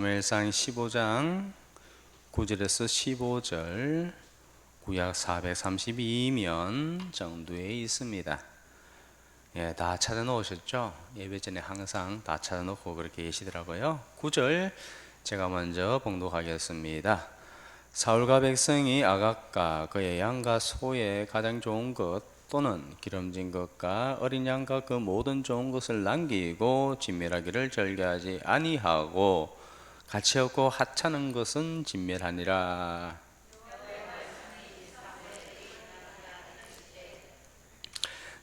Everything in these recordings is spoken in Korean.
사무엘상 15장 9절에서 15절, 구약 432면 정도에 있습니다. 다 찾아놓으셨죠? 예배 전에 항상 다 찾아놓고 그렇게 계시더라고요. 9절 제가 먼저 봉독하겠습니다. 사울과 백성이 아각과 그의 양과 소의 가장 좋은 것 또는 기름진 것과 어린 양과 그 모든 좋은 것을 남기고 진멸하기를 절개하지 아니하고 가치 없고 하찮은 것은 진멸하니라.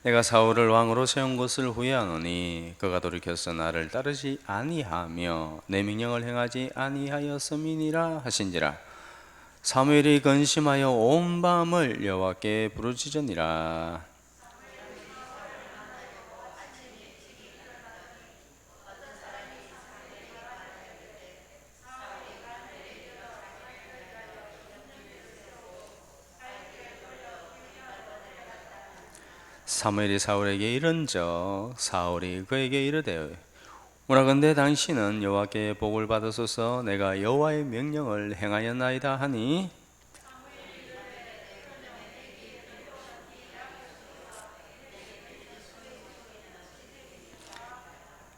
내가 사울을 왕으로 세운 것을 후회하노니 그가 돌이켜서 나를 따르지 아니하며 내 명령을 행하지 아니하였음이니라 하신지라. 사무엘이 근심하여 온 밤을 여호와께 부르짖으니라. 사무엘이 사울에게 이른적 사울이 그에게 이르되 오라건대 당신은 여호와께 복을 받으소서. 내가 여호와의 명령을 행하였나이다 하니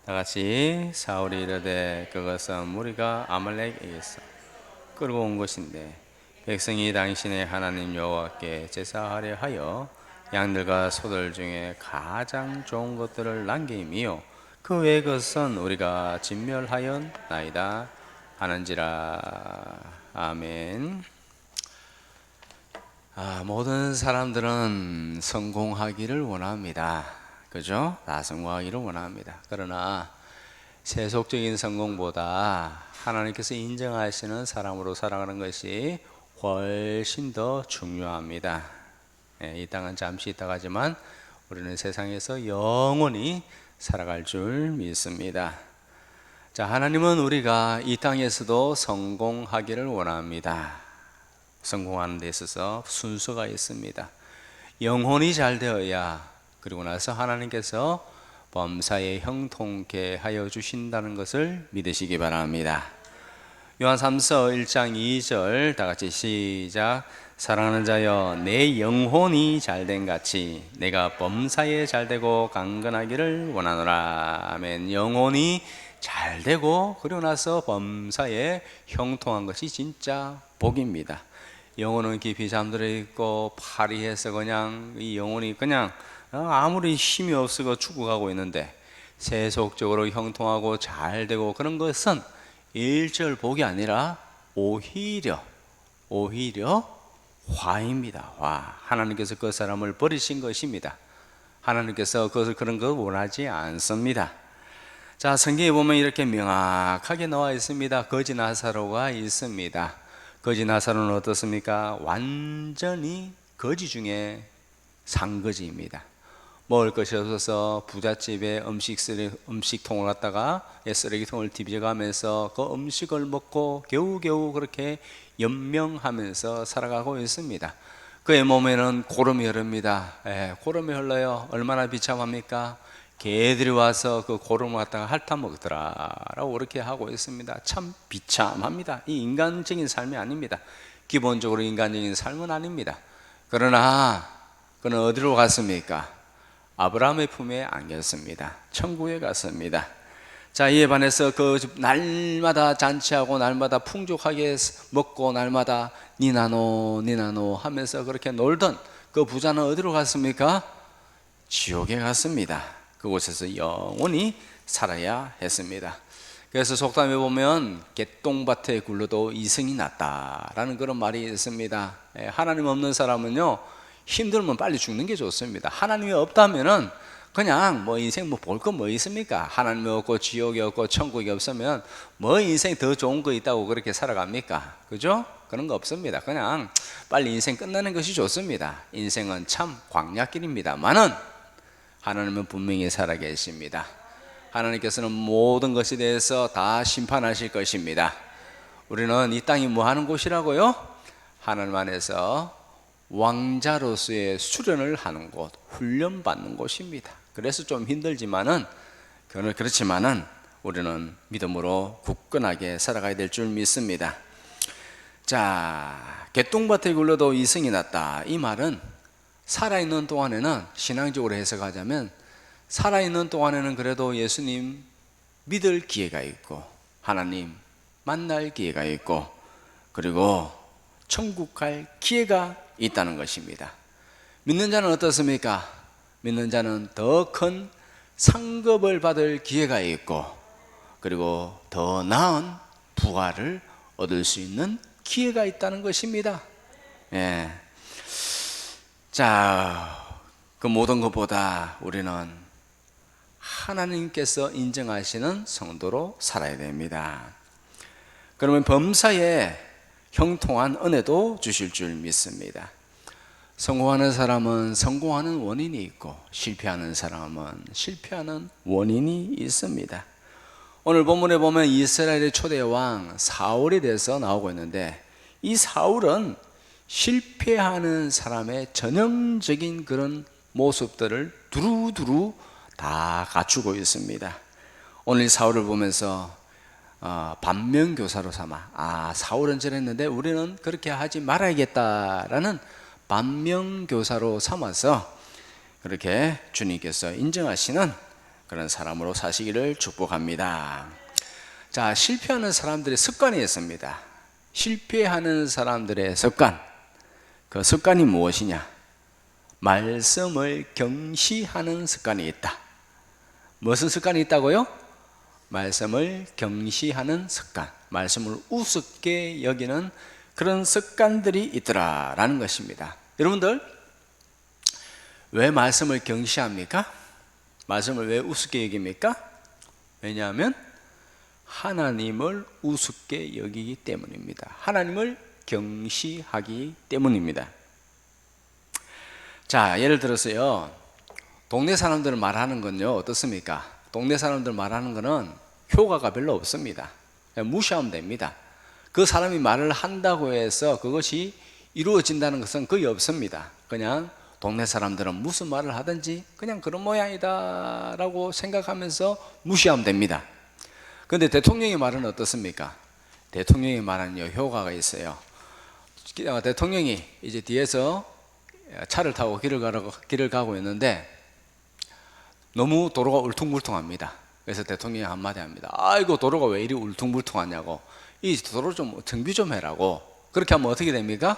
다같이 사울이 이르되 그것은 무리가 아말렉에게서 끌고 온 것인데 백성이 당신의 하나님 여호와께 제사하려 하여 양들과 소들 중에 가장 좋은 것들을 남김이요 그 외의 것은 우리가 진멸하였나이다 하는지라. 아멘. 모든 사람들은 성공하기를 원합니다. 그죠? 다 성공하기를 원합니다. 그러나 세속적인 성공보다 하나님께서 인정하시는 사람으로 살아가는 것이 훨씬 더 중요합니다. 이 땅은 잠시 있다 가지만 우리는 세상에서 영원히 살아갈 줄 믿습니다. 자, 하나님은 우리가 이 땅에서도 성공하기를 원합니다. 성공하는 데 있어서 순서가 있습니다. 영혼이 잘 되어야 그리고 나서 하나님께서 범사에 형통케 하여 주신다는 것을 믿으시기 바랍니다. 요한 3서 1장 2절 다같이 시작. 사랑하는 자여 내 영혼이 잘된 같이 내가 범사에 잘되고 강건하기를 원하노라. 아멘. 영혼이 잘되고 그리고 나서 범사에 형통한 것이 진짜 복입니다. 영혼은 깊이 잠들어 있고 파리해서 그냥 이 영혼이 그냥 아무리 힘이 없어서 죽어가고 있는데 세속적으로 형통하고 잘되고 그런 것은 일절 복이 아니라 오히려 화입니다. 화. 하나님께서 그 사람을 버리신 것입니다. 하나님께서 그런 걸 원하지 않습니다. 자, 성경에 보면 이렇게 명확하게 나와 있습니다. 거지 나사로가 있습니다. 거지 나사로는 어떻습니까? 완전히 거지 중에 상거지입니다. 먹을 것이 없어서 부잣집에 음식통을 갖다가 쓰레기통을 뒤져가면서 그 음식을 먹고 겨우겨우 그렇게 연명하면서 살아가고 있습니다. 그의 몸에는 고름이 흐릅니다. 고름이 흘러요. 얼마나 비참합니까? 개들이 와서 그 고름을 갖다가 핥아먹더라라고 그렇게 하고 있습니다. 참 비참합니다. 이 인간적인 삶이 아닙니다. 기본적으로 인간적인 삶은 아닙니다. 그러나 그는 어디로 갔습니까? 아브라함의 품에 안겼습니다. 천국에 갔습니다. 자, 이에 반해서 그 날마다 잔치하고 날마다 풍족하게 먹고 날마다 니나노 하면서 그렇게 놀던 그 부자는 어디로 갔습니까? 지옥에 갔습니다. 그곳에서 영원히 살아야 했습니다. 그래서 속담에 보면 개똥밭에 굴러도 이승이 낫다라는 그런 말이 있습니다. 하나님 없는 사람은요 힘들면 빨리 죽는 게 좋습니다. 하나님이 없다면은 그냥 뭐 인생 뭐 볼 거 뭐 있습니까? 하나님이 없고 지옥이 없고 천국이 없으면 뭐 인생 더 좋은 거 있다고 그렇게 살아갑니까? 그죠? 그런 거 없습니다. 그냥 빨리 인생 끝나는 것이 좋습니다. 인생은 참 광야길입니다만은 하나님은 분명히 살아계십니다. 하나님께서는 모든 것에 대해서 다 심판하실 것입니다. 우리는 이 땅이 뭐 하는 곳이라고요? 하나님 안에서 왕자로서의 수련을 하는 곳, 훈련받는 곳입니다. 그래서 좀 힘들지만은 그렇지만은 우리는 믿음으로 굳건하게 살아가야 될 줄 믿습니다. 자, 개똥밭에 굴러도 이승이 났다. 이 말은 살아있는 동안에는, 신앙적으로 해석하자면 살아있는 동안에는 그래도 예수님 믿을 기회가 있고 하나님 만날 기회가 있고 그리고 천국 갈 기회가 있다는 것입니다. 믿는 자는 어떻습니까? 믿는 자는 더 큰 상급을 받을 기회가 있고 그리고 더 나은 부활을 얻을 수 있는 기회가 있다는 것입니다. 예. 자, 그 모든 것보다 우리는 하나님께서 인정하시는 성도로 살아야 됩니다. 그러면 범사에 형통한 은혜도 주실 줄 믿습니다. 성공하는 사람은 성공하는 원인이 있고 실패하는 사람은 실패하는 원인이 있습니다. 오늘 본문에 보면 이스라엘의 초대 왕 사울에 대해서 나오고 있는데 이 사울은 실패하는 사람의 전형적인 그런 모습들을 두루두루 다 갖추고 있습니다. 오늘 사울을 보면서 반면교사로 삼아 사울은 저랬는데 우리는 그렇게 하지 말아야겠다라는 반면교사로 삼아서 그렇게 주님께서 인정하시는 그런 사람으로 사시기를 축복합니다. 자, 실패하는 사람들의 습관이 있습니다. 실패하는 사람들의 습관, 그 습관이 무엇이냐? 말씀을 경시하는 습관이 있다. 무슨 습관이 있다고요? 말씀을 경시하는 습관, 말씀을 우습게 여기는 그런 습관들이 있더라라는 것입니다. 여러분들 왜 말씀을 경시합니까? 말씀을 왜 우습게 여깁니까? 왜냐하면 하나님을 우습게 여기기 때문입니다. 하나님을 경시하기 때문입니다. 자, 예를 들어서요, 동네 사람들 말하는 건요 어떻습니까? 동네 사람들 말하는 거는 효과가 별로 없습니다. 그냥 무시하면 됩니다. 그 사람이 말을 한다고 해서 그것이 이루어진다는 것은 거의 없습니다. 그냥 동네 사람들은 무슨 말을 하든지 그냥 그런 모양이다 라고 생각하면서 무시하면 됩니다. 그런데 대통령의 말은 어떻습니까? 대통령의 말은요 효과가 있어요. 대통령이 이제 뒤에서 차를 타고 길을 가고 있는데 너무 도로가 울퉁불퉁합니다. 그래서 대통령이 한마디 합니다. 아이고 도로가 왜 이리 울퉁불퉁하냐고, 이 도로 좀 정비 좀 해라고. 그렇게 하면 어떻게 됩니까?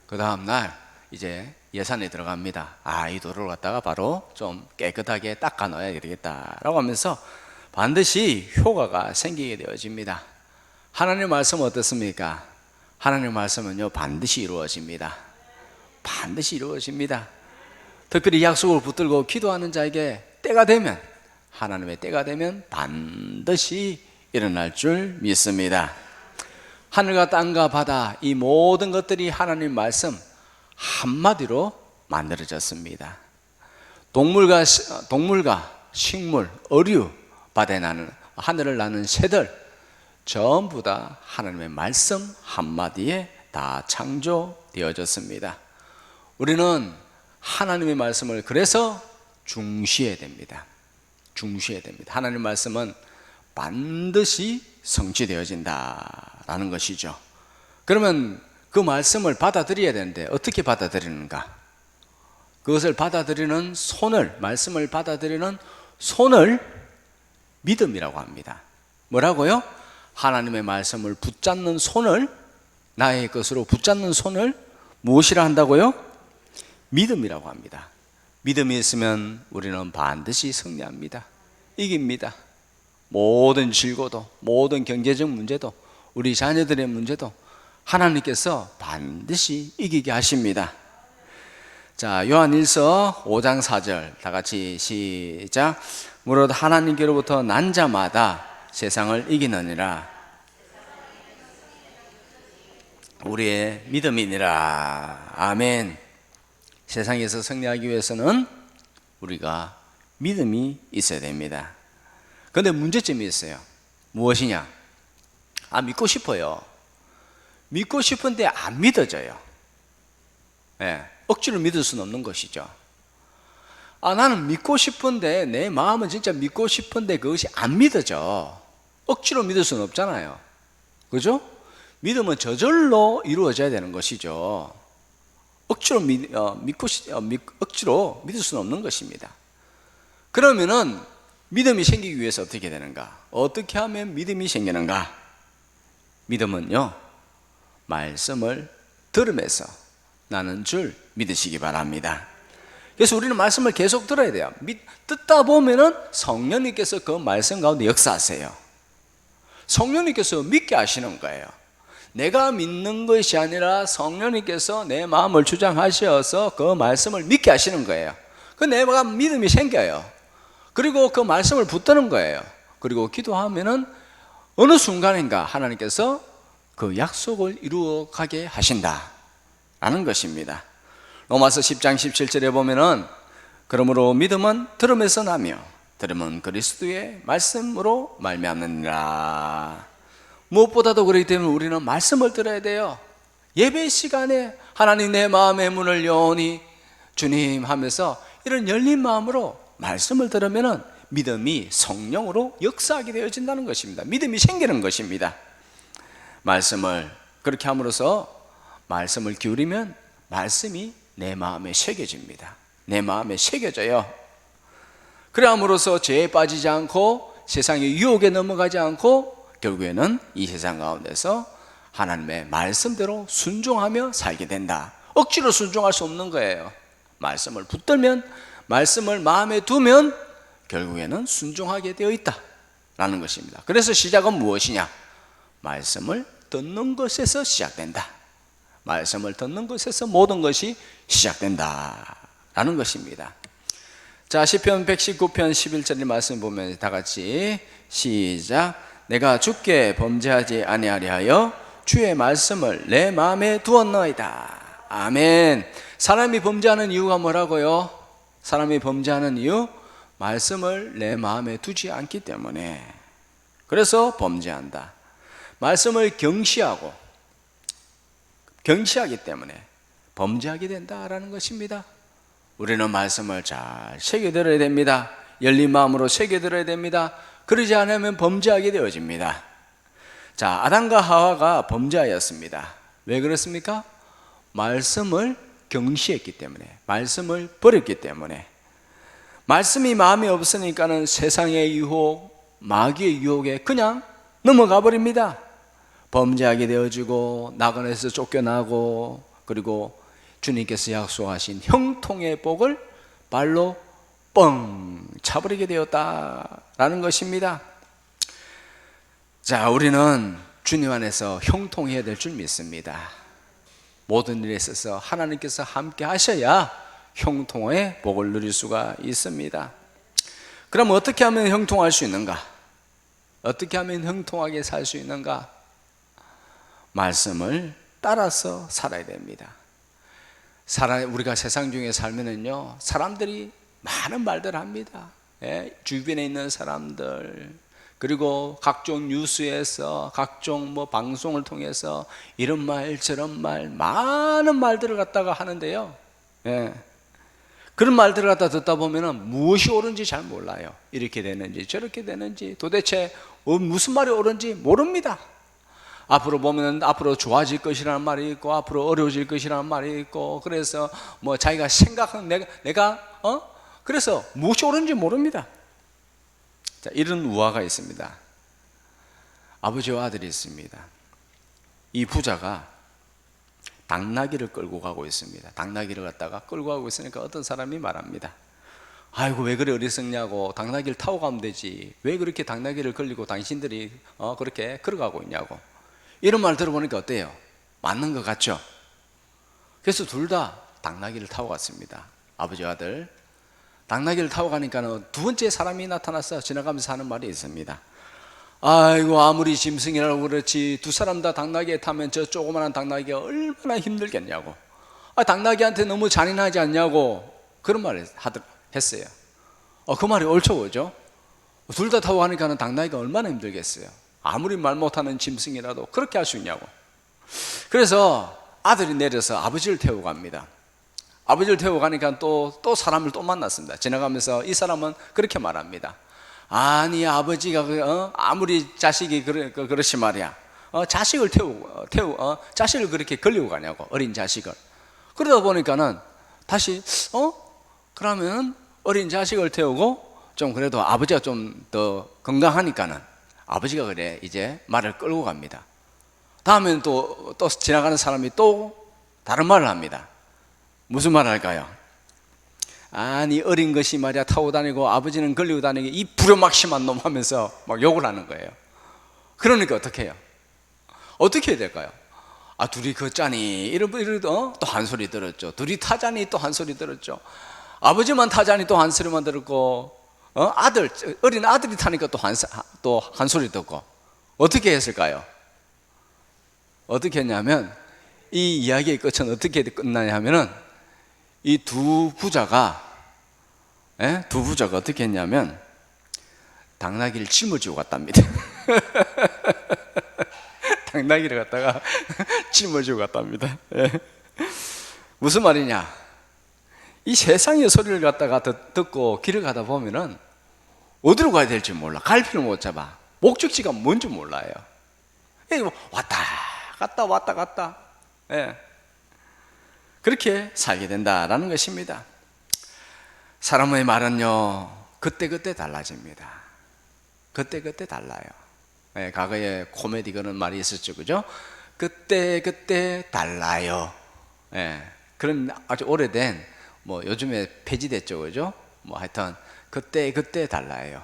그 다음날 이제 예산에 들어갑니다. 이 도로를 갖다가 바로 좀 깨끗하게 닦아 넣어야 되겠다라고 하면서 반드시 효과가 생기게 되어집니다. 하나님의 말씀은 어떻습니까? 하나님의 말씀은요 반드시 이루어집니다. 반드시 이루어집니다. 특별히 약속을 붙들고 기도하는 자에게 때가 되면, 하나님의 때가 되면 반드시 일어날 줄 믿습니다. 하늘과 땅과 바다, 이 모든 것들이 하나님 말씀 한마디로 만들어졌습니다. 동물과 식물, 어류, 바다에 나는, 하늘을 나는 새들 전부 다 하나님의 말씀 한마디에 다 창조되어졌습니다. 우리는 하나님의 말씀을 그래서 중시해야 됩니다. 중시해야 됩니다. 하나님의 말씀은 반드시 성취되어진다라는 것이죠. 그러면 그 말씀을 받아들여야 되는데 어떻게 받아들이는가? 그것을 받아들이는 손을, 말씀을 받아들이는 손을 믿음이라고 합니다. 뭐라고요? 하나님의 말씀을 붙잡는 손을, 나의 것으로 붙잡는 손을 무엇이라 한다고요? 믿음이라고 합니다. 믿음이 있으면 우리는 반드시 승리합니다. 이깁니다. 모든 질고도, 모든 경제적 문제도, 우리 자녀들의 문제도 하나님께서 반드시 이기게 하십니다. 자, 요한일서 5장 4절 다 같이 시작. 무릇 하나님께로부터 난 자마다 세상을 이기느니라 우리의 믿음이니라. 아멘. 세상에서 승리하기 위해서는 우리가 믿음이 있어야 됩니다. 그런데 문제점이 있어요. 무엇이냐? 믿고 싶어요. 믿고 싶은데 안 믿어져요. 억지로 믿을 수는 없는 것이죠. 나는 믿고 싶은데, 내 마음은 진짜 믿고 싶은데 그것이 안 믿어져. 억지로 믿을 수는 없잖아요. 그죠? 믿음은 저절로 이루어져야 되는 것이죠. 억지로 억지로 믿을 수는 없는 것입니다. 그러면은 믿음이 생기기 위해서 어떻게 되는가? 어떻게 하면 믿음이 생기는가? 믿음은요, 말씀을 들으면서 나는 줄 믿으시기 바랍니다. 그래서 우리는 말씀을 계속 들어야 돼요. 듣다 보면은 성령님께서 그 말씀 가운데 역사하세요. 성령님께서 믿게 하시는 거예요. 내가 믿는 것이 아니라 성령님께서 내 마음을 주장하셔서 그 말씀을 믿게 하시는 거예요. 그 내가 믿음이 생겨요. 그리고 그 말씀을 붙드는 거예요. 그리고 기도하면은 어느 순간인가 하나님께서 그 약속을 이루어가게 하신다라는 것입니다. 로마서 10장 17절에 보면은 그러므로 믿음은 들음에서 나며 들음은 그리스도의 말씀으로 말미암느니라. 무엇보다도 그렇기 때문에 우리는 말씀을 들어야 돼요. 예배 시간에 하나님 내 마음의 문을 여니 주님 하면서 이런 열린 마음으로 말씀을 들으면은 믿음이 성령으로 역사하게 되어진다는 것입니다. 믿음이 생기는 것입니다. 말씀을 그렇게 함으로써 말씀을 기울이면 말씀이 내 마음에 새겨집니다. 내 마음에 새겨져요. 그래 함으로써 죄에 빠지지 않고 세상의 유혹에 넘어가지 않고 결국에는 이 세상 가운데서 하나님의 말씀대로 순종하며 살게 된다. 억지로 순종할 수 없는 거예요. 말씀을 붙들면, 말씀을 마음에 두면 결국에는 순종하게 되어 있다라는 것입니다. 그래서 시작은 무엇이냐? 말씀을 듣는 것에서 시작된다. 말씀을 듣는 것에서 모든 것이 시작된다라는 것입니다. 자, 시편 119편 11절의 말씀 보면 다 같이 시작. 내가 주께 범죄하지 아니하리 하여 주의 말씀을 내 마음에 두었나이다. 아멘. 사람이 범죄하는 이유가 뭐라고요? 사람이 범죄하는 이유? 말씀을 내 마음에 두지 않기 때문에. 그래서 범죄한다. 말씀을 경시하기 때문에 범죄하게 된다라는 것입니다. 우리는 말씀을 잘 새겨들어야 됩니다. 열린 마음으로 새겨들어야 됩니다. 그러지 않으면 범죄하게 되어집니다. 자, 아담과 하와가 범죄하였습니다. 왜 그렇습니까? 말씀을 경시했기 때문에, 말씀을 버렸기 때문에. 말씀이 마음에 없으니까는 세상의 유혹, 마귀의 유혹에 그냥 넘어가 버립니다. 범죄하게 되어지고 나그네에서 쫓겨나고, 그리고 주님께서 약속하신 형통의 복을 발로 뻥 차버리게 되었다라는 것입니다. 자, 우리는 주님 안에서 형통해야 될 줄 믿습니다. 모든 일에 있어서 하나님께서 함께 하셔야 형통의 복을 누릴 수가 있습니다. 그럼 어떻게 하면 형통할 수 있는가? 어떻게 하면 형통하게 살 수 있는가? 말씀을 따라서 살아야 됩니다. 우리가 세상 중에 살면은요, 사람들이 많은 말들을 합니다. 예, 주변에 있는 사람들, 그리고 각종 뉴스에서, 각종 방송을 통해서 이런 말 저런 말 많은 말들을 갖다가 하는데요. 예, 그런 말들을 갖다 듣다 보면은 무엇이 옳은지 잘 몰라요. 이렇게 되는지 저렇게 되는지 도대체 무슨 말이 옳은지 모릅니다. 앞으로 보면 앞으로 좋아질 것이라는 말이 있고 앞으로 어려워질 것이라는 말이 있고, 그래서 자기가 생각한 그래서 무엇이 옳은지 모릅니다. 자, 이런 우화가 있습니다. 아버지와 아들이 있습니다. 이 부자가 당나귀를 끌고 가고 있습니다. 당나귀를 갖다가 끌고 가고 있으니까 어떤 사람이 말합니다. 아이고, 왜 그래 어리석냐고, 당나귀를 타고 가면 되지, 왜 그렇게 당나귀를 끌리고 당신들이 그렇게 걸어가고 있냐고. 이런 말 들어보니까 어때요? 맞는 것 같죠? 그래서 둘 다 당나귀를 타고 갔습니다. 아버지와 아들. 당나귀를 타고 가니까 두 번째 사람이 나타나서 지나가면서 하는 말이 있습니다. 아이고, 아무리 짐승이라고 그렇지 두 사람 다 당나귀에 타면 저 조그마한 당나귀가 얼마나 힘들겠냐고. 당나귀한테 너무 잔인하지 않냐고 그런 말을 했어요. 그 말이 옳죠, 그죠? 둘 다 타고 가니까 당나귀가 얼마나 힘들겠어요. 아무리 말 못하는 짐승이라도 그렇게 할 수 있냐고. 그래서 아들이 내려서 아버지를 태우고 갑니다. 아버지를 태우고 가니까 또 사람을 또 만났습니다. 지나가면서 이 사람은 그렇게 말합니다. 아니 아버지가 아무리 자식이 그렇지 말이야. 자식을 자식을 그렇게 걸리고 가냐고, 어린 자식을. 그러다 보니까는 다시 그러면 어린 자식을 태우고 좀 그래도 아버지가 좀 더 건강하니까는 아버지가 그래 이제 말을 끌고 갑니다. 다음에는 또 지나가는 사람이 또 다른 말을 합니다. 무슨 말을 할까요? 아니 어린 것이 말이야 타고 다니고 아버지는 걸리고 다니고 이 부려막심한 놈 하면서 막 욕을 하는 거예요. 그러니까 어떻게 해요? 어떻게 해야 될까요? 아 둘이 걷자니 이러도 또 한 소리 들었죠. 둘이 타자니 또 한 소리 들었죠. 아버지만 타자니 또 한 소리만 들었고 어린 아들이 타니까 또 한 소리 듣고. 어떻게 했을까요? 어떻게 했냐면 이 이야기의 끝은 어떻게 끝나냐 하면은 이 두 부자가 어떻게 했냐면 당나귀를 짊어지고 갔답니다. 당나귀를 갖다가 짊어지고 갔답니다. 무슨 말이냐? 이 세상의 소리를 갖다가 듣고 길을 가다 보면은 어디로 가야 될지 몰라. 갈피를 못 잡아. 목적지가 뭔지 몰라요. 왔다 갔다. 그렇게 살게 된다라는 것입니다. 사람의 말은요 그때그때 달라집니다. 그때그때 달라요. 과거에 코미디 그런 말이 있었죠, 그죠? 그때 달라요. 그런 아주 오래된 요즘에 폐지됐죠, 그죠? 하여튼 그때 달라요.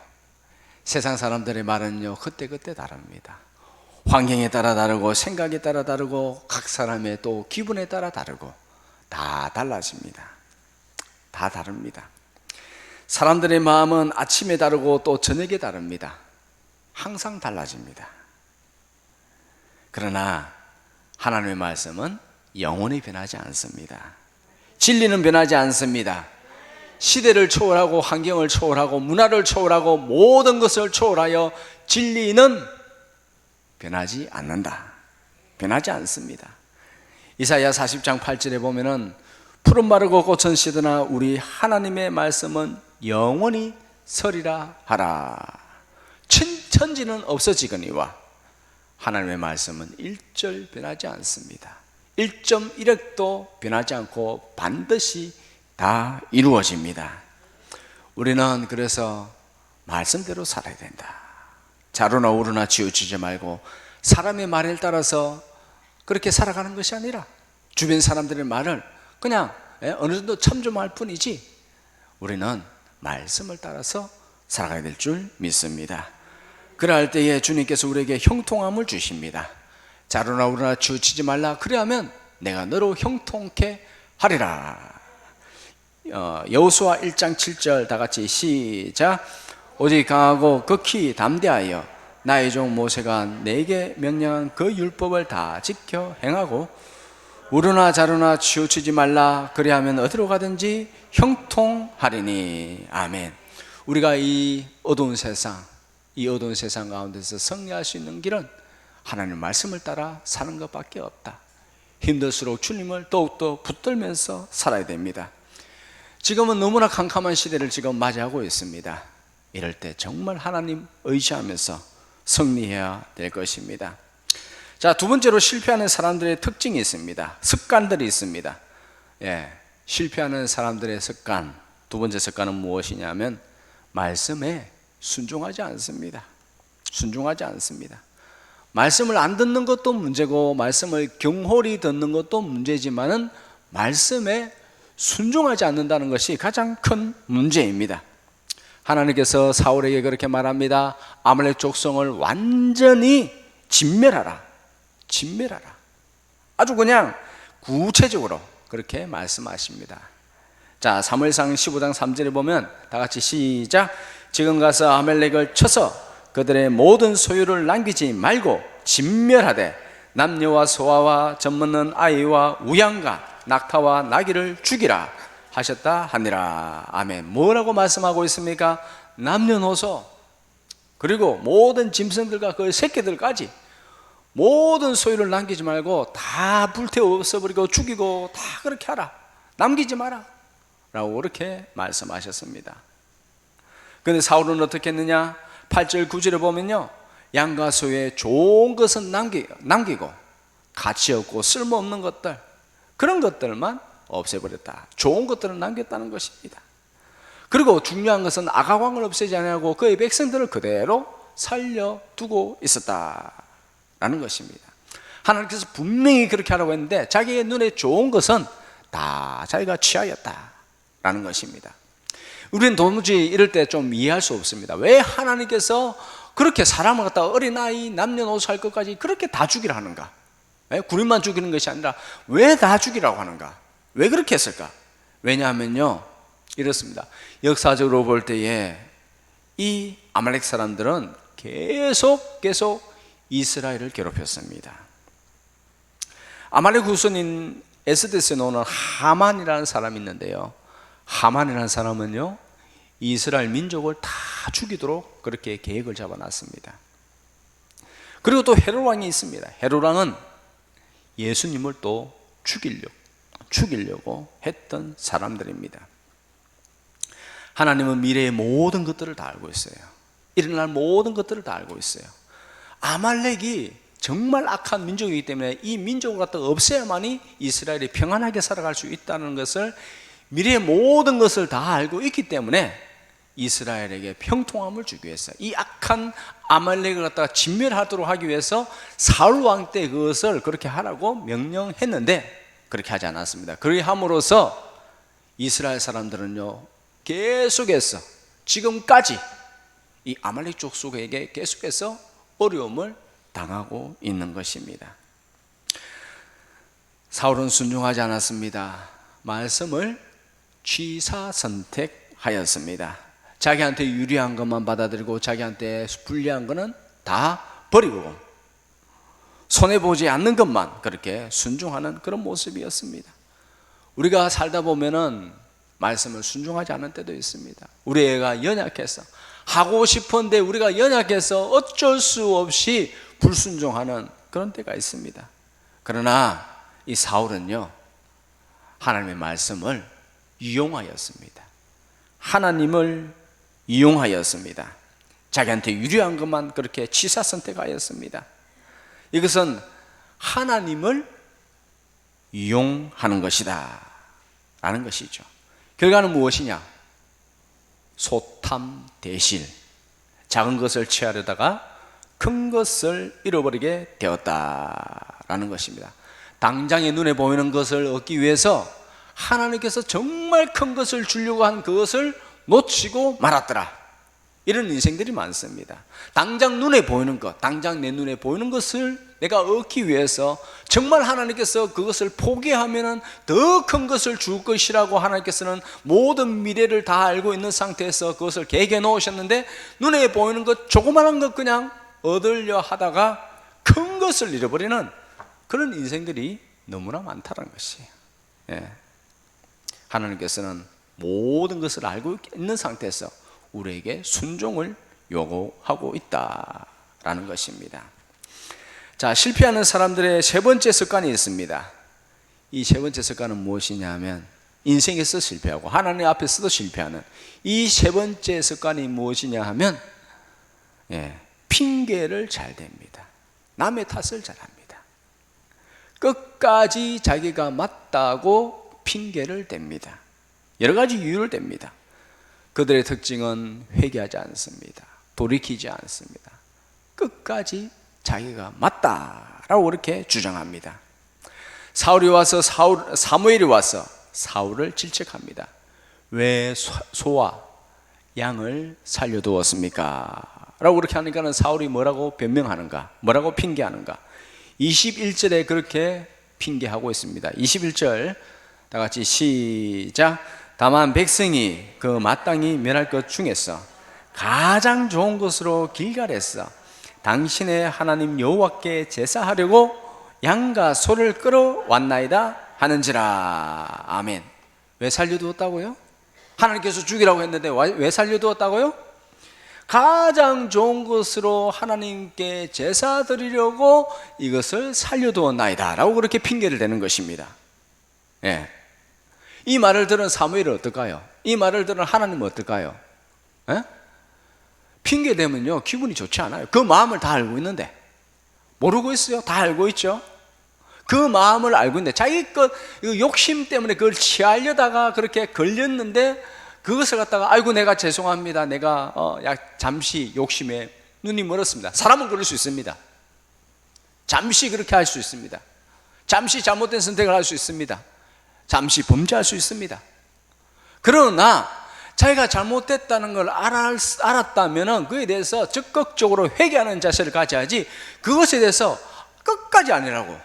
세상 사람들의 말은요 그때 다릅니다. 환경에 따라 다르고 생각에 따라 다르고 각 사람의 또 기분에 따라 다르고 다 달라집니다. 다 다릅니다. 사람들의 마음은 아침에 다르고 또 저녁에 다릅니다. 항상 달라집니다. 그러나 하나님의 말씀은 영원히 변하지 않습니다. 진리는 변하지 않습니다. 시대를 초월하고 환경을 초월하고 문화를 초월하고 모든 것을 초월하여 진리는 변하지 않는다. 변하지 않습니다. 이사야 40장 8절에 보면은 푸른 마르고 꽃은 시드나 우리 하나님의 말씀은 영원히 서리라 하라. 천지는 없어지거니와 하나님의 말씀은 일절 변하지 않습니다. 1.1획도 변하지 않고 반드시 다 이루어집니다. 우리는 그래서 말씀대로 살아야 된다. 자루나 우루나 치우치지 말고 사람의 말에 따라서 그렇게 살아가는 것이 아니라 주변 사람들의 말을 그냥 어느 정도 참조할 뿐이지 우리는 말씀을 따라서 살아가야 될 줄 믿습니다. 그럴 때에 주님께서 우리에게 형통함을 주십니다. 자루나 우루나 치우치지 말라. 그래야면 내가 너로 형통케 하리라. 여호수아 1장 7절 다 같이 시작. 오직 강하고 극히 담대하여 나의 종 모세가 내게 명령한 그 율법을 다 지켜 행하고 우루나 자루나 치우치지 말라. 그리하면 어디로 가든지 형통하리니. 아멘. 우리가 이 어두운 세상 가운데서 승리할 수 있는 길은 하나님의 말씀을 따라 사는 것밖에 없다. 힘들수록 주님을 더욱더 붙들면서 살아야 됩니다. 지금은 너무나 캄캄한 시대를 지금 맞이하고 있습니다. 이럴 때 정말 하나님 의지하면서 승리해야 될 것입니다. 자, 두 번째로 실패하는 사람들의 특징이 있습니다. 습관들이 있습니다. 실패하는 사람들의 습관, 두 번째 습관은 무엇이냐면 말씀에 순종하지 않습니다. 순종하지 않습니다. 말씀을 안 듣는 것도 문제고 말씀을 경홀히 듣는 것도 문제지만은 말씀에 순종하지 않는다는 것이 가장 큰 문제입니다. 하나님께서 사울에게 그렇게 말합니다. 아말렉 족속을 완전히 진멸하라. 아주 그냥 구체적으로 그렇게 말씀하십니다. 자, 사무엘상 15장 3절에 보면 다 같이 시작. 지금 가서 아말렉을 쳐서 그들의 모든 소유를 남기지 말고 진멸하되 남녀와 소아와 젖먹는 아이와 우양과 낙타와 나귀를 죽이라 하셨다 하니라. 아멘. 뭐라고 말씀하고 있습니까? 남녀노소 그리고 모든 짐승들과 그 새끼들까지 모든 소유를 남기지 말고 다 불태워 없애버리고 죽이고 다 그렇게 하라. 남기지 마라 라고 그렇게 말씀하셨습니다. 그런데 사울은 어떻게 했느냐? 8절 9절에 보면요, 양과 소의 좋은 것은 남기고 가치 없고 쓸모없는 것들, 그런 것들만 없애버렸다. 좋은 것들은 남겼다는 것입니다. 그리고 중요한 것은 아가왕을 없애지 아니하고 그의 백성들을 그대로 살려두고 있었다라는 것입니다. 하나님께서 분명히 그렇게 하라고 했는데 자기의 눈에 좋은 것은 다 자기가 취하였다라는 것입니다. 우리는 도무지 이럴 때 좀 이해할 수 없습니다. 왜 하나님께서 그렇게 사람을 갖다가 어린아이, 남녀노소 할 것까지 그렇게 다 죽이라 하는가? 군인만 죽이는 것이 아니라 왜 다 죽이라고 하는가? 왜 그렇게 했을까? 왜냐하면요, 이렇습니다. 역사적으로 볼 때에 이 아말렉 사람들은 계속 이스라엘을 괴롭혔습니다. 아말렉 후손인 에스더스에 나오는 하만이라는 사람이 있는데요, 하만이라는 사람은요, 이스라엘 민족을 다 죽이도록 그렇게 계획을 잡아놨습니다. 그리고 또 헤롯 왕이 있습니다. 헤롯 왕은 예수님을 또 죽이려고 했던 사람들입니다. 하나님은 미래의 모든 것들을 다 알고 있어요. 일어날 모든 것들을 다 알고 있어요. 아말렉이 정말 악한 민족이기 때문에 이 민족을 갖다 없애야만이 이스라엘이 평안하게 살아갈 수 있다는 것을, 미래의 모든 것을 다 알고 있기 때문에 이스라엘에게 평통함을 주기 위해서, 이 악한 아말렉을 갖다가 진멸하도록 하기 위해서 사울 왕 때 그것을 그렇게 하라고 명령했는데 그렇게 하지 않았습니다. 그렇게 함으로써 이스라엘 사람들은요, 계속해서 지금까지 이 아말렉 족속에게 계속해서 어려움을 당하고 있는 것입니다. 사울은 순종하지 않았습니다. 말씀을 취사 선택하였습니다. 자기한테 유리한 것만 받아들이고 자기한테 불리한 것은 다 버리고 손해보지 않는 것만 그렇게 순종하는 그런 모습이었습니다. 우리가 살다 보면은 말씀을 순종하지 않은 때도 있습니다. 우리 애가 연약해서 하고 싶은데 우리가 연약해서 어쩔 수 없이 불순종하는 그런 때가 있습니다. 그러나 이 사울은요, 하나님의 말씀을 이용하였습니다. 하나님을 이용하였습니다. 자기한테 유리한 것만 그렇게 취사 선택하였습니다. 이것은 하나님을 이용하는 것이다 라는 것이죠. 결과는 무엇이냐? 소탐대실, 작은 것을 취하려다가 큰 것을 잃어버리게 되었다라는 것입니다. 당장의 눈에 보이는 것을 얻기 위해서 하나님께서 정말 큰 것을 주려고 한 그것을 놓치고 말았더라. 이런 인생들이 많습니다. 당장 눈에 보이는 것, 당장 내 눈에 보이는 것을 내가 얻기 위해서 정말 하나님께서 그것을 포기하면 더 큰 것을 줄 것이라고 하나님께서는 모든 미래를 다 알고 있는 상태에서 그것을 계획해 놓으셨는데 눈에 보이는 것, 조그마한 것 그냥 얻으려 하다가 큰 것을 잃어버리는 그런 인생들이 너무나 많다는 것이에요. 예. 하나님께서는 모든 것을 알고 있는 상태에서 우리에게 순종을 요구하고 있다라는 것입니다. 자, 실패하는 사람들의 세 번째 습관이 있습니다. 이 세 번째 습관은 무엇이냐 하면 인생에서 실패하고 하나님 앞에서도 실패하는 이 세 번째 습관이 무엇이냐 하면 핑계를 잘 댑니다. 남의 탓을 잘합니다. 끝까지 자기가 맞다고 핑계를 댑니다. 여러 가지 이유를 댑니다. 그들의 특징은 회개하지 않습니다. 돌이키지 않습니다. 끝까지 자기가 맞다라고 그렇게 주장합니다. 사무엘이 와서 사울을 질책합니다. 왜 소와 양을 살려두었습니까? 라고 그렇게 하니까는 사울이 뭐라고 변명하는가? 뭐라고 핑계하는가? 21절에 그렇게 핑계하고 있습니다. 21절 다 같이 시작. 다만 백성이 그 마땅히 멸할 것 중에서 가장 좋은 것으로 길갈에서 당신의 하나님 여호와께 제사하려고 양과 소를 끌어왔나이다 하는지라. 아멘. 왜 살려두었다고요? 하나님께서 죽이라고 했는데 왜 살려두었다고요? 가장 좋은 것으로 하나님께 제사 드리려고 이것을 살려두었나이다 라고 그렇게 핑계를 대는 것입니다. 예. 이 말을 들은 사무엘은 어떨까요? 이 말을 들은 하나님은 어떨까요? 에? 핑계 대면요 기분이 좋지 않아요. 그 마음을 다 알고 있는데 모르고 있어요? 다 알고 있죠? 그 마음을 알고 있는데 자기 것 욕심 때문에 그걸 취하려다가 그렇게 걸렸는데 그것을 갖다가 아이고 내가 죄송합니다. 내가 잠시 욕심에 눈이 멀었습니다. 사람은 그럴 수 있습니다. 잠시 그렇게 할 수 있습니다. 잠시 잘못된 선택을 할 수 있습니다. 잠시 범죄할 수 있습니다. 그러나 자기가 잘못됐다는 걸 알았다면 그에 대해서 적극적으로 회개하는 자세를 가져야지 그것에 대해서 끝까지 아니라고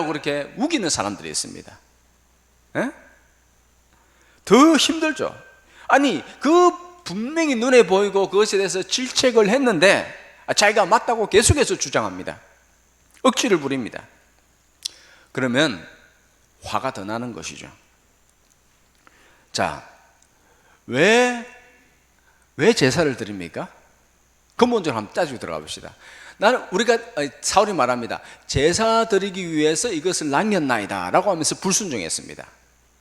그렇게 우기는 사람들이 있습니다. 에? 더 힘들죠. 아니 그 분명히 눈에 보이고 그것에 대해서 질책을 했는데 자기가 맞다고 계속해서 주장합니다. 억지를 부립니다. 그러면 화가 더 나는 것이죠. 자, 왜 제사를 드립니까? 근본적으로 한번 따지고 들어가 봅시다. 사울이 말합니다. 제사 드리기 위해서 이것을 남겼나이다 라고 하면서 불순종했습니다.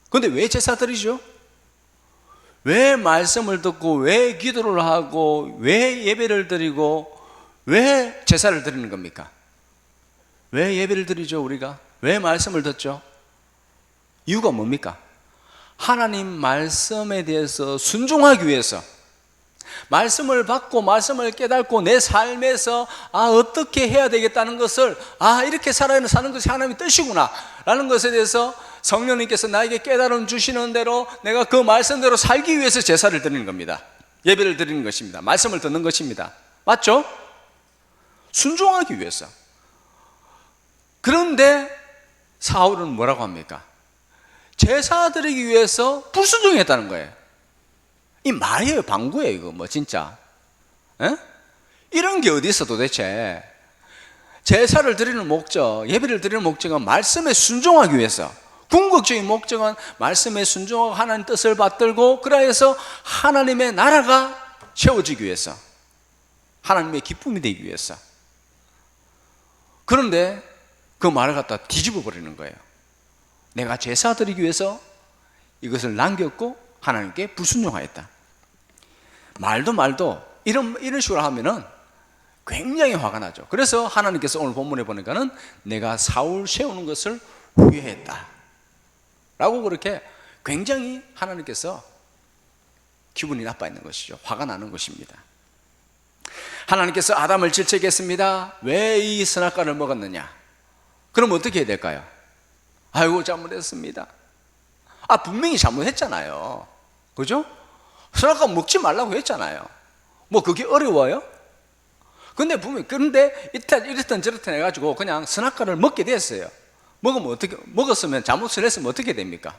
그런데 왜 제사 드리죠? 왜 말씀을 듣고 왜 기도를 하고 왜 예배를 드리고 왜 제사를 드리는 겁니까? 왜 예배를 드리죠 우리가? 왜 말씀을 듣죠? 이유가 뭡니까? 하나님 말씀에 대해서 순종하기 위해서 말씀을 받고 말씀을 깨닫고 내 삶에서 어떻게 해야 되겠다는 것을 이렇게 살아야 사는 것이 하나님의 뜻이구나 라는 것에 대해서 성령님께서 나에게 깨달음 주시는 대로 내가 그 말씀대로 살기 위해서 제사를 드리는 겁니다. 예배를 드리는 것입니다. 말씀을 듣는 것입니다. 맞죠? 순종하기 위해서. 그런데 사울은 뭐라고 합니까? 제사 드리기 위해서 불순종했다는 거예요. 이 말이에요, 방구예요, 이거 진짜. 에? 이런 게 어디 있어 도대체? 제사를 드리는 목적, 예배를 드리는 목적은 말씀에 순종하기 위해서, 궁극적인 목적은 말씀에 순종하고 하나님 뜻을 받들고 그래서 하나님의 나라가 세워지기 위해서, 하나님의 기쁨이 되기 위해서. 그런데 그 말을 갖다 뒤집어 버리는 거예요. 내가 제사 드리기 위해서 이것을 남겼고 하나님께 불순종하였다. 말도 이런 식으로 하면은 굉장히 화가 나죠. 그래서 하나님께서 오늘 본문에 보니까는 내가 사울 세우는 것을 후회했다 라고 그렇게 굉장히 하나님께서 기분이 나빠 있는 것이죠. 화가 나는 것입니다. 하나님께서 아담을 질책했습니다. 왜 이 선악과를 먹었느냐? 그럼 어떻게 해야 될까요? 아이고 잘못했습니다. 분명히 잘못했잖아요. 그죠? 선악과 먹지 말라고 했잖아요. 그게 어려워요? 그런데 이랬던 저랬던 해가지고 그냥 선악과를 먹게 됐어요. 먹었으면 잘못을 했으면 어떻게 됩니까?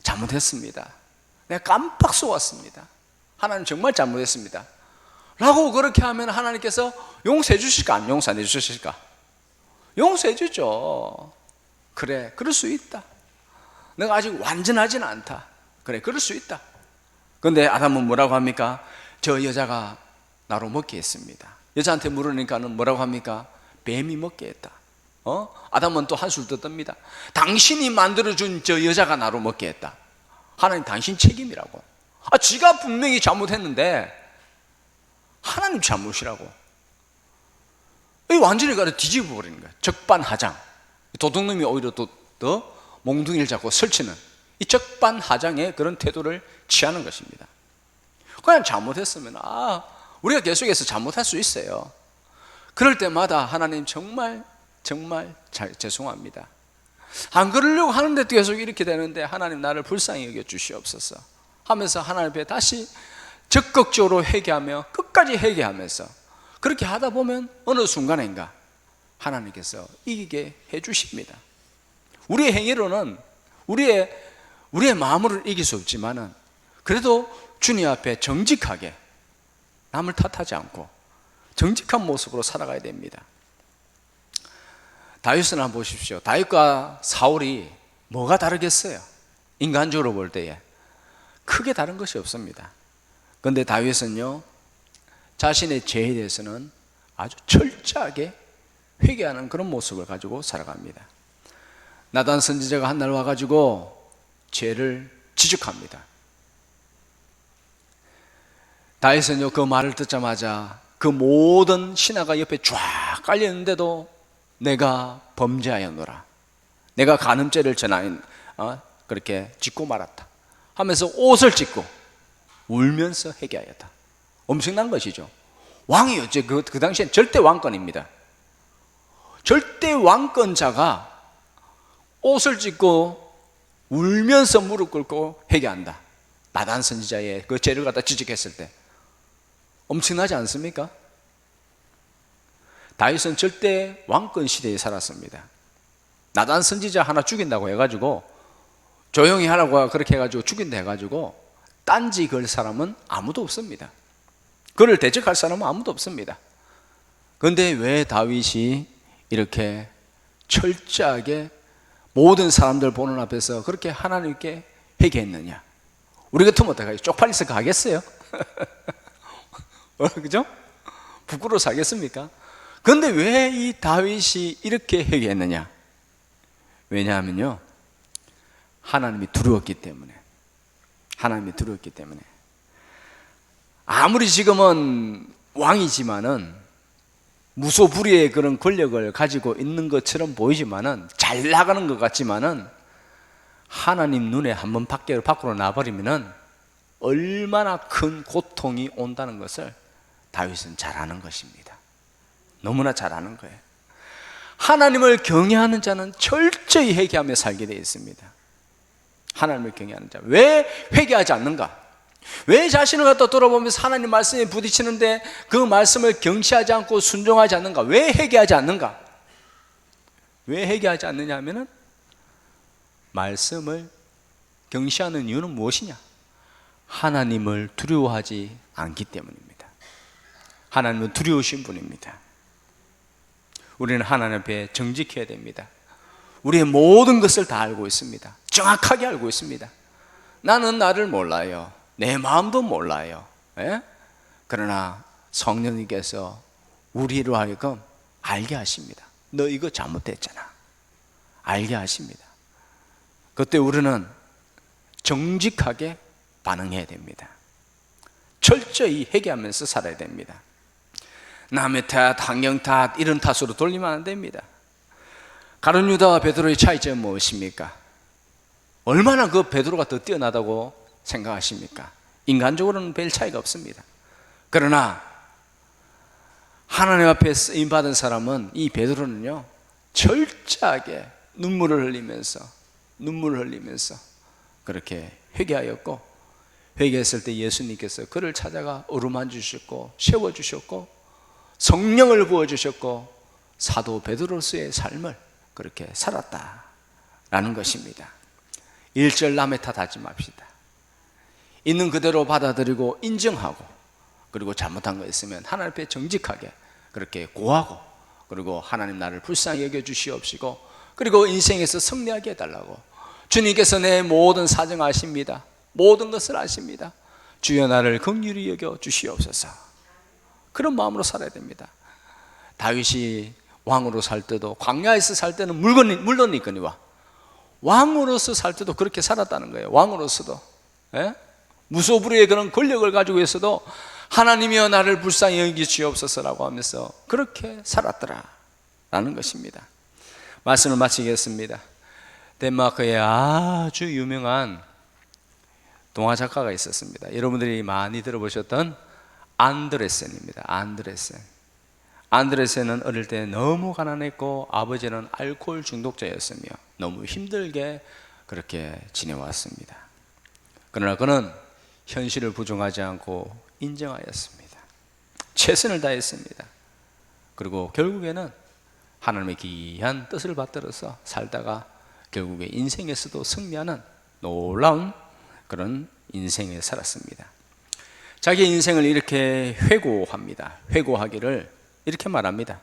잘못했습니다. 내가 깜빡 속았습니다. 하나님 정말 잘못했습니다. 라고 그렇게 하면 하나님께서 용서해 주실까? 안 용서해 주실까? 용서해 주죠. 그래, 그럴 수 있다. 내가 아직 완전하지는 않다. 그래, 그럴 수 있다. 그런데 아담은 뭐라고 합니까? 저 여자가 나로 먹게 했습니다. 여자한테 물으니까는 뭐라고 합니까? 뱀이 먹게 했다. 아담은 또 한술 더 뜹니다. 당신이 만들어준 저 여자가 나로 먹게 했다. 하나님 당신 책임이라고. 지가 분명히 잘못했는데 하나님 잘못이라고. 완전히 가서 뒤집어 버리는 거야. 적반하장. 도둑놈이 오히려 더 몽둥이를 잡고 설치는 이 적반하장의 그런 태도를 취하는 것입니다. 그냥 잘못했으면 우리가 계속해서 잘못할 수 있어요. 그럴 때마다 하나님 정말 죄송합니다. 안 그러려고 하는데 계속 이렇게 되는데 하나님 나를 불쌍히 여겨 주시옵소서 하면서 하나님 앞에 다시 적극적으로 회개하며 끝까지 회개하면서 그렇게 하다 보면 어느 순간인가 하나님께서 이기게 해주십니다. 우리의 행위로는 우리의 마음으로는 이길 수 없지만은 그래도 주님 앞에 정직하게 남을 탓하지 않고 정직한 모습으로 살아가야 됩니다. 다윗을 한번 보십시오. 다윗과 사울이 뭐가 다르겠어요? 인간적으로 볼 때에 크게 다른 것이 없습니다. 그런데 다윗은요 자신의 죄에 대해서는 아주 철저하게 회개하는 그런 모습을 가지고 살아갑니다. 나단 선지자가 한 날 와가지고 죄를 지적합니다. 다윗은요, 그 말을 듣자마자 그 모든 신하가 옆에 쫙 깔려있는데도 내가 범죄하였노라, 내가 간음죄를 그렇게 짓고 말았다 하면서 옷을 찢고 울면서 회개하였다. 엄청난 것이죠. 왕이었죠. 그 당시엔 절대 왕권입니다. 절대 왕권자가 옷을 찢고 울면서 무릎 꿇고 회개한다. 나단 선지자의 그 죄를 갖다 지적했을 때 엄청나지 않습니까? 다윗은 절대 왕권 시대에 살았습니다. 나단 선지자 하나 죽인다고 해가지고, 조용히 하라고 그렇게 해가지고 죽인다 해가지고 딴지 걸 사람은 아무도 없습니다. 그를 대적할 사람은 아무도 없습니다. 그런데 왜 다윗이 이렇게 철저하게 모든 사람들 보는 앞에서 그렇게 하나님께 회개했느냐? 우리 같으면 어떡하겠어요? 쪽팔려서 가겠어요? 그죠? 부끄러워서 하겠습니까? 그런데 왜 이 다윗이 이렇게 회개했느냐? 왜냐하면요, 하나님이 두려웠기 때문에. 하나님이 두려웠기 때문에. 아무리 지금은 왕이지만은 무소불위의 그런 권력을 가지고 있는 것처럼 보이지만은, 잘 나가는 것 같지만은, 하나님 눈에 한번 밖으로 나버리면은 얼마나 큰 고통이 온다는 것을 다윗은 잘 아는 것입니다. 너무나 잘 아는 거예요. 하나님을 경외하는 자는 철저히 회개하며 살게 되어 있습니다. 하나님을 경외하는 자. 왜 회개하지 않는가? 왜 자신을 갖다 돌아보면서 하나님 말씀에 부딪히는데 그 말씀을 경시하지 않고 순종하지 않는가? 왜 회개하지 않는가? 왜 회개하지 않느냐 하면은, 말씀을 경시하는 이유는 무엇이냐? 하나님을 두려워하지 않기 때문입니다. 하나님은 두려우신 분입니다. 우리는 하나님 앞에 정직해야 됩니다. 우리의 모든 것을 다 알고 있습니다. 정확하게 알고 있습니다. 나는 나를 몰라요. 내 마음도 몰라요. 예? 그러나 성령님께서 우리로 하여금 알게 하십니다. 너 이거 잘못했잖아. 알게 하십니다. 그때 우리는 정직하게 반응해야 됩니다. 철저히 회개하면서 살아야 됩니다. 남의 탓, 환경 탓, 이런 탓으로 돌리면 안 됩니다. 가룟 유다와 베드로의 차이점은 무엇입니까? 얼마나 그 베드로가 더 뛰어나다고 생각하십니까? 인간적으로는 별 차이가 없습니다. 그러나 하나님 앞에 쓰임받은 사람은, 이 베드로는요, 철저하게 눈물을 흘리면서 그렇게 회개하였고, 회개했을 때 예수님께서 그를 찾아가 어루만지셨고 세워주셨고 성령을 부어주셨고 사도 베드로서의 삶을 그렇게 살았다라는 것입니다. 1절 남의 탓하지 맙시다. 있는 그대로 받아들이고 인정하고, 그리고 잘못한 거 있으면 하나님 앞에 정직하게 그렇게 고하고, 그리고 하나님 나를 불쌍히 여겨주시옵시고, 그리고 인생에서 승리하게 해달라고. 주님께서 내 모든 사정 아십니다. 모든 것을 아십니다. 주여 나를 긍휼히 여겨 주시옵소서. 그런 마음으로 살아야 됩니다. 다윗이 왕으로 살 때도, 광야에서 살 때는 물론이거니와 왕으로서 살 때도 그렇게 살았다는 거예요. 왕으로서도, 예? 무소불위의 그런 권력을 가지고 있어도 하나님이여 나를 불쌍히 여겨 주시옵소서라고 하면서 그렇게 살았더라 라는 것입니다. 말씀을 마치겠습니다. 덴마크에 아주 유명한 동화 작가가 있었습니다. 여러분들이 많이 들어보셨던 안드레센입니다. 안드레센은 어릴 때 너무 가난했고 아버지는 알코올 중독자였으며 너무 힘들게 그렇게 지내왔습니다. 그러나 그는 현실을 부정하지 않고 인정하였습니다. 최선을 다했습니다. 그리고 결국에는 하나님의 귀한 뜻을 받들어서 살다가 결국에 인생에서도 승리하는 놀라운 그런 인생에 살았습니다. 자기 인생을 이렇게 회고합니다. 회고하기를 이렇게 말합니다.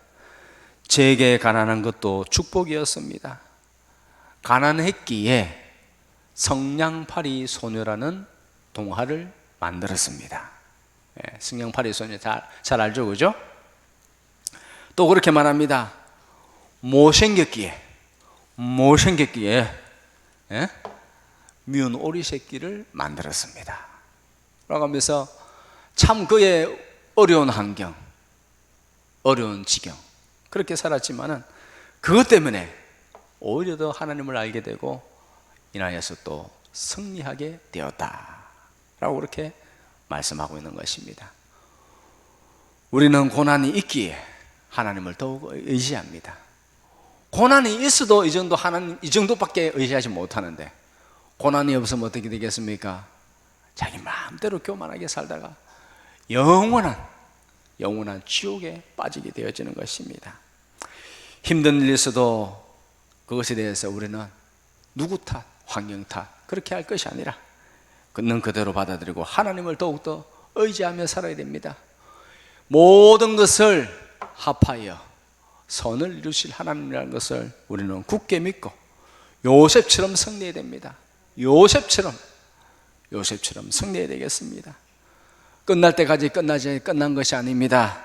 제게 가난한 것도 축복이었습니다. 가난했기에 성냥팔이 소녀라는 동화를 만들었습니다. 성냥팔이 소녀 잘 알죠, 그죠? 또 그렇게 말합니다. 못생겼기에 못생겼기에 미운 오리 새끼를 만들었습니다 라고 하면서 참 그의 어려운 환경, 어려운 지경 그렇게 살았지만은 그것 때문에 오히려 더 하나님을 알게 되고 인하여서 또 승리하게 되었다 라고 그렇게 말씀하고 있는 것입니다. 우리는 고난이 있기에 하나님을 더욱 의지합니다. 고난이 있어도 이 정도 하나님 이 정도밖에 의지하지 못하는데 고난이 없으면 어떻게 되겠습니까? 자기 마음대로 교만하게 살다가 영원한 지옥에 빠지게 되어지는 것입니다. 힘든 일이 있어도 그것에 대해서 우리는 누구 탓, 환경 탓 그렇게 할 것이 아니라 있는 그대로 받아들이고 하나님을 더욱더 의지하며 살아야 됩니다. 모든 것을 합하여 선을 이루실 하나님이라는 것을 우리는 굳게 믿고 요셉처럼 승리해야 됩니다. 요셉처럼 승리해야 되겠습니다. 끝날 때까지 끝난 것이 아닙니다.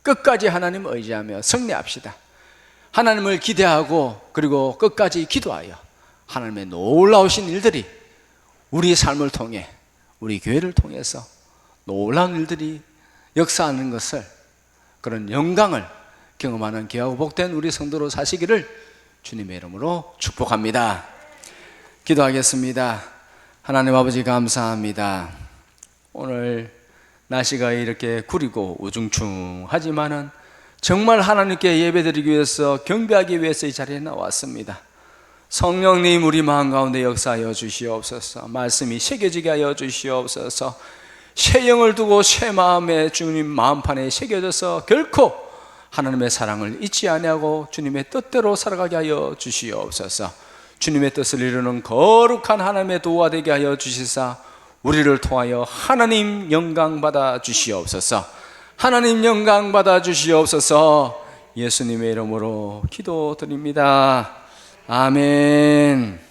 끝까지 하나님을 의지하며 승리합시다. 하나님을 기대하고 그리고 끝까지 기도하여 하나님의 놀라우신 일들이 우리 삶을 통해 우리 교회를 통해서 놀라운 일들이 역사하는 것을 그런 영광을 경험하는 귀하고 복된 우리 성도로 사시기를 주님의 이름으로 축복합니다. 기도하겠습니다. 하나님 아버지 감사합니다. 오늘 날씨가 이렇게 구리고 우중충하지만은 정말 하나님께 예배드리기 위해서 경배하기 위해서 이 자리에 나왔습니다. 성령님 우리 마음 가운데 역사하여 주시옵소서. 말씀이 새겨지게 하여 주시옵소서. 새 영을 두고 새 마음에 주님 마음판에 새겨져서 결코 하나님의 사랑을 잊지 아니하고 주님의 뜻대로 살아가게 하여 주시옵소서. 주님의 뜻을 이루는 거룩한 하나님의 도와 되게 하여 주시사 우리를 통하여 하나님 영광 받아 주시옵소서. 하나님 영광 받아 주시옵소서. 예수님의 이름으로 기도드립니다. 아멘.